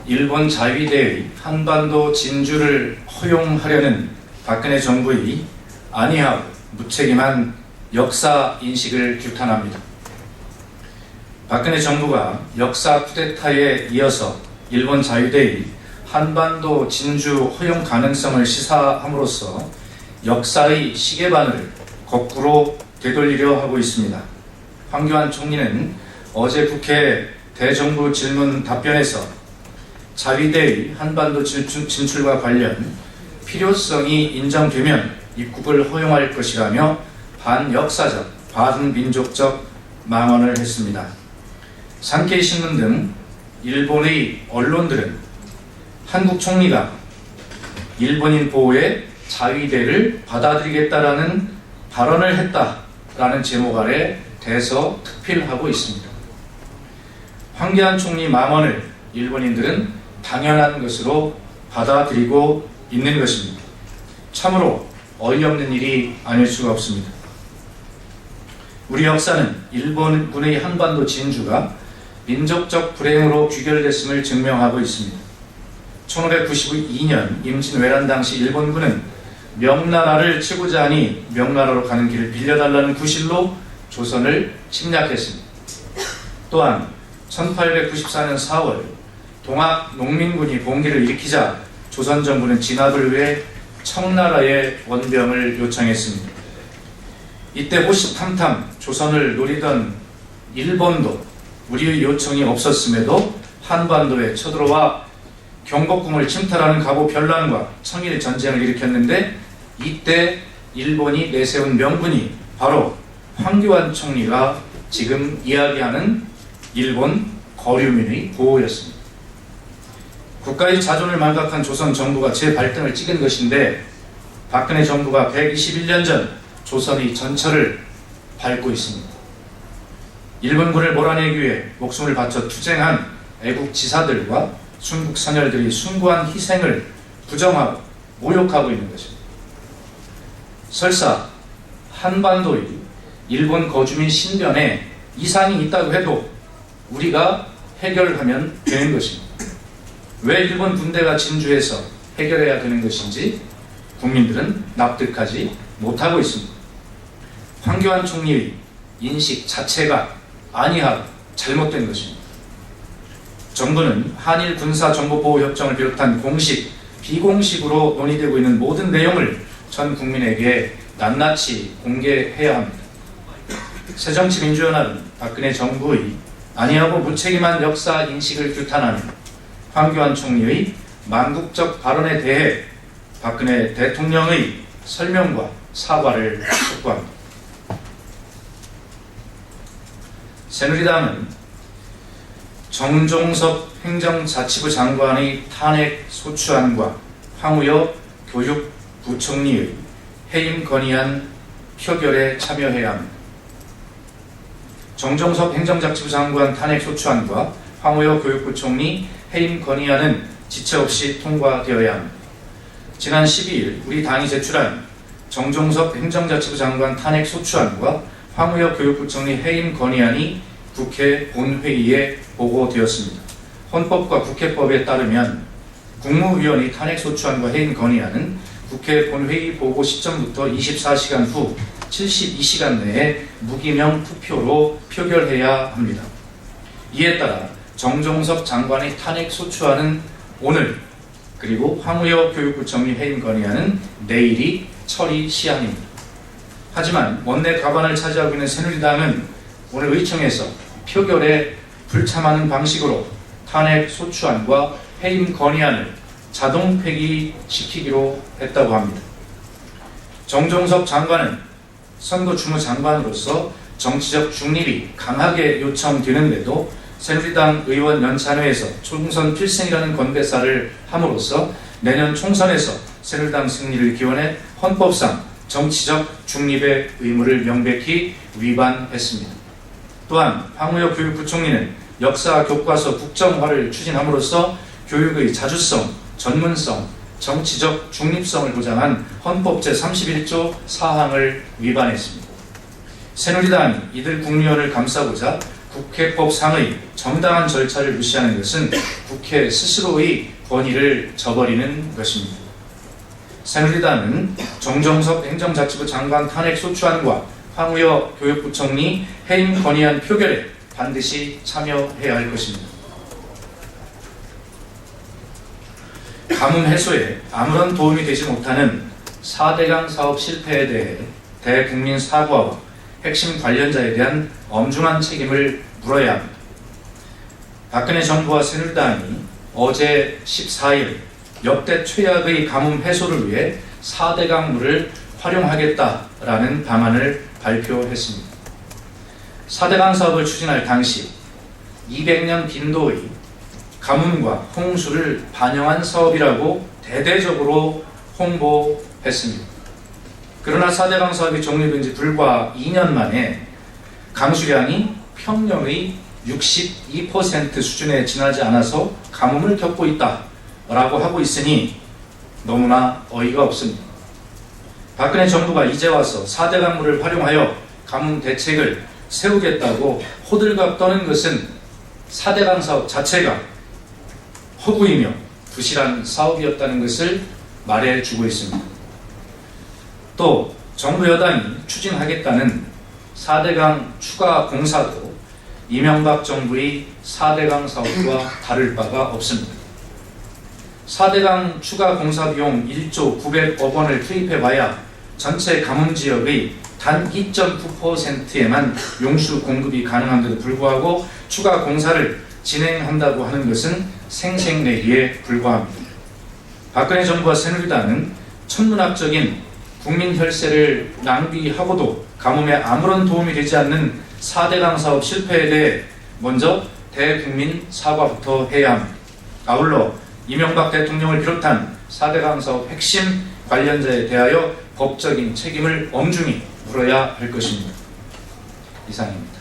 일본 자위대의 한반도 진주를 허용하려는 박근혜 정부의 안이하고 무책임한 역사 인식을 규탄합니다. 박근혜 정부가 역사 쿠데타에 이어서 일본 자위대의 한반도 진주 허용 가능성을 시사함으로써 역사의 시계바늘을 거꾸로 되돌리려 하고 있습니다. 황교안 총리는 어제 국회 대정부 질문 답변에서 자위대의 한반도 진출과 관련 필요성이 인정되면 입국을 허용할 것이라며 반역사적, 반민족적 망언을 했습니다. 산케이 신문 등 일본의 언론들은 한국 총리가 일본인 보호에 자위대를 받아들이겠다라는 발언을 했다라는 제목 아래 대서특필하고 있습니다. 황교안 총리 망언을 일본인들은 당연한 것으로 받아들이고 있는 것입니다. 참으로 어이없는 일이 아닐 수가 없습니다. 우리 역사는 일본군의 한반도 진주가 민족적 불행으로 귀결됐음을 증명하고 있습니다. 1592년 임진왜란 당시 일본군은 명나라를 치고자 하니 명나라로 가는 길을 빌려달라는 구실로 조선을 침략했습니다. 또한 1894년 4월 동학 농민군이 봉기를 일으키자 조선 정부는 진압을 위해 청나라에 원병을 요청했습니다. 이때 호시탐탐 조선을 노리던 일본도 우리의 요청이 없었음에도 한반도에 쳐들어와 경복궁을 침탈하는 갑오 변란과 청일 전쟁을 일으켰는데 이때 일본이 내세운 명분이 바로 황교안 총리가 지금 이야기하는 일본 거류민의 보호였습니다. 국가의 자존을 망각한 조선 정부가 재발등을 찍은 것인데 박근혜 정부가 121년 전 조선의 전철을 밟고 있습니다. 일본군을 몰아내기 위해 목숨을 바쳐 투쟁한 애국지사들과 순국선열들이 숭고한 희생을 부정하고 모욕하고 있는 것입니다. 설사 한반도의 일본 거주민 신변에 이상이 있다고 해도 우리가 해결하면 되는 것입니다. 왜 일본 군대가 진주에서 해결해야 되는 것인지 국민들은 납득하지 못하고 있습니다. 황교안 총리의 인식 자체가 아니하고 잘못된 것입니다. 정부는 한일 군사정보보호협정을 비롯한 공식, 비공식으로 논의되고 있는 모든 내용을 전 국민에게 낱낱이 공개해야 합니다. 새정치민주연합은 박근혜 정부의 아니하고 무책임한 역사 인식을 규탄하며 황교안 총리의 망국적 발언에 대해 박근혜 대통령의 설명과 사과를 촉구합니다. 새누리당은 정종섭 행정자치부 장관의 탄핵 소추안과 황우여 교육부총리의 해임 건의안 표결에 참여해야 합니다. 정종섭 행정자치부 장관 탄핵 소추안과 황우여 교육부총리 해임 건의안은 지체 없이 통과되어야 합니다. 지난 12일 우리 당이 제출한 정종섭 행정자치부 장관 탄핵 소추안과 황우여 교육부총리 해임 건의안이 국회 본회의에 보고되었습니다. 헌법과 국회법에 따르면 국무위원이 탄핵 소추안과 해임 건의안은 국회 본회의 보고 시점부터 24시간 후 72시간 내에 무기명 투표로 표결해야 합니다. 이에 따라 정종섭 장관의 탄핵 소추안은 오늘, 그리고 황우여 교육부총리 해임 건의안은 내일이 처리 시한입니다. 하지만 원내 과반을 차지하고 있는 새누리당은 오늘 의총에서 표결에 불참하는 방식으로 탄핵 소추안과 해임 건의안을 자동 폐기시키기로 했다고 합니다. 정종섭 장관은 선거 주무장관으로서 정치적 중립이 강하게 요청되는데도 새누리당 의원 연찬회에서 총선 필승이라는 건배사를 함으로써 내년 총선에서 새누리당 승리를 기원해 헌법상 정치적 중립의 의무를 명백히 위반했습니다. 또한 황우여 교육부총리는 역사 교과서 국정화를 추진함으로써 교육의 자주성, 전문성, 정치적 중립성을 보장한 헌법 제31조 4항을 위반했습니다. 새누리당이 이들 국무위원을 감싸고자 국회법상의 정당한 절차를 무시하는 것은 국회 스스로의 권위를 저버리는 것입니다. 새누리당은 정정석 행정자치부 장관 탄핵 소추안과 황우여 교육부총리 해임 건의안 표결에 반드시 참여해야 할 것입니다. 가뭄 해소에 아무런 도움이 되지 못하는 4대강 사업 실패에 대해 대국민 사과와 핵심 관련자에 대한 엄중한 책임을 물어야 합니다. 박근혜 정부와 새누리당이 어제 14일 역대 최악의 가뭄 해소를 위해 4대강 물을 활용하겠다라는 방안을 발표했습니다. 4대강 사업을 추진할 당시 200년 빈도의 가뭄과 홍수를 반영한 사업이라고 대대적으로 홍보했습니다. 그러나 4대강 사업이 종료된 지 불과 2년 만에 강수량이 평년의 62% 수준에 지나지 않아서 가뭄을 겪고 있다라고 하고 있으니 너무나 어이가 없습니다. 박근혜 정부가 이제 와서 4대강 물을 활용하여 가뭄 대책을 세우겠다고 호들갑 떠는 것은 4대강 사업 자체가 허구이며 부실한 사업이었다는 것을 말해주고 있습니다. 또 정부 여당이 추진하겠다는 4대강 추가 공사도 이명박 정부의 4대강 사업과 다를 바가 없습니다. 4대강 추가 공사 비용 1조 900억 원을 투입해봐야 전체 가뭄 지역의 단 2.9%에만 용수 공급이 가능한데도 불구하고 추가 공사를 진행한다고 하는 것은 생색내기에 불과합니다. 박근혜 정부와 새누리당은 천문학적인 국민 혈세를 낭비하고도 가뭄에 아무런 도움이 되지 않는 4대강 사업 실패에 대해 먼저 대국민 사과부터 해야 합니다. 아울러 이명박 대통령을 비롯한 4대강 사업 핵심 관련자에 대하여 법적인 책임을 엄중히 물어야 할 것입니다. 이상입니다.